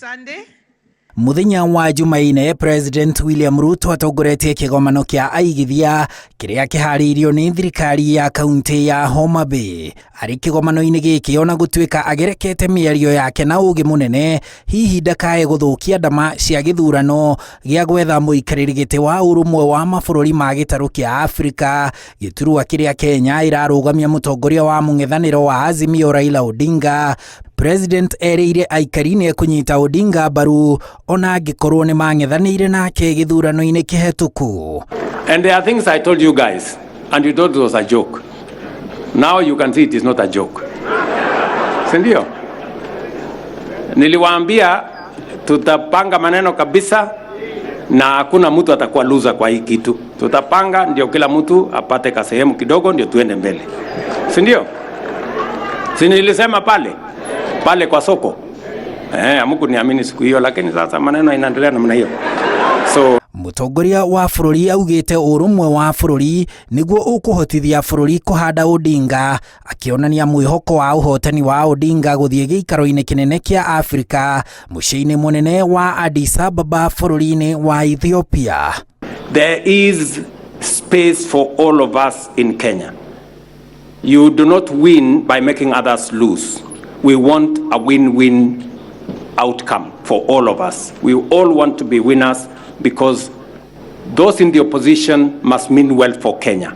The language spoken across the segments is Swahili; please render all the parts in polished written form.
Sunday. Muthenya wa Jumaine, President William Ruto atongoretie kigomano kia aigithia kiria kihariirio ni thirikari ya kaunti ya Homa Bay. Ari kigomano-ini giki ona gutuika agerekete miario yake na ugi munene hihi ndakae guthukia ndama cia githurano gia gwetha muikariri giti wa urumwe wa mabururi ma gitaru kia Afrika, giturua kiria Kenya irarugamia mutongoria wa mung'ethaniro wa Azimio Raila Odinga. President ereire aikari ni kunyita Odinga baru ona angikorwo ni mang'ethanire nake githurano-ini kihetuku. And there are things I told you guys and you thought it was a joke. Now you can see it is not a joke. Sindio? Niliwaambia tutapanga maneno kabisa na hakuna mtu atakuwa loser kwa hii kitu. Tutapanga ndio kila mtu apate kasehemu kidogo ndio tuende mbele. Sindio? Si nilisema pale kwa soko. Amuku niamini siku hiyo, lakini sasa maneno inaendelea namna hiyo. So mutongoria wa bururi augite urumwe wa bururi niguo ukuhotithia bururi kuhanda Odinga, akionania mwihoko wa uhotani wa Odinga guthie giikaro-ini kinene kia Afrika muciini munene wa Addis Ababa bururi-ini wa Ethiopia. There is space for all of us in Kenya. You do not win by making others lose. We want a win-win outcome for all of us. We all want to be winners because those in the opposition must mean well for Kenya.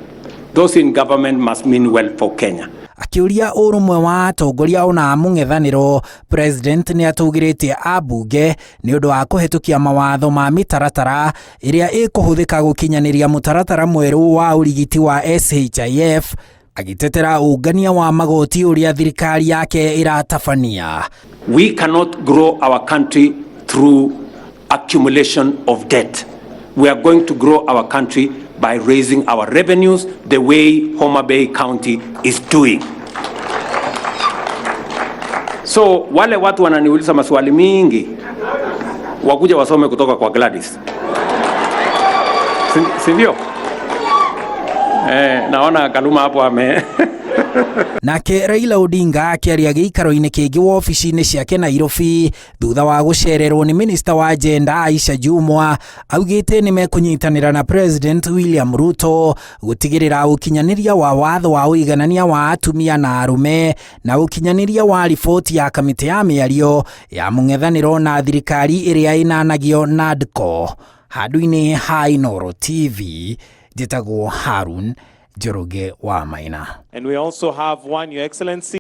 Those in government must mean well for Kenya. Akiuria urumwe wa atongoria ona mung'ethaniro, President ni atugiritie abunge ni undu wa kuhetukia mawatho ma mitaratara iria ikuhuthika gukinyaniria mutaratara mweru wa urigiti wa SHIF, agitetera ungania wa magoti uria thirikari yake iratabania. We cannot grow our country through accumulation of debt. We are going to grow our country by raising our revenues the way Homa Bay County is doing. So wale watu wananiuliza maswali mingi wakuja wasome kutoka kwa Gladys. Sivyo? Naona Kaluma hapo ame Nake Raila Odinga akiaria giikaro-ini kingi wa ofici-ini ciake Nairobi thutha wa gucererwo ni minister wa agenda Aisha Jumwa, augite ni mekunyitanira na President William Ruto gutigirira ukinyaniria wa watho wa uiganania wa atumia na arume na ukinyaniria wa riboti ya kamiti ya miario ya mung'ethaniro na thirikari iria inanagio NADCO. Handu-ini ha Inooro TV, njitagwo Harun Njoroge wa Maina. And we also have one, Your Excellency.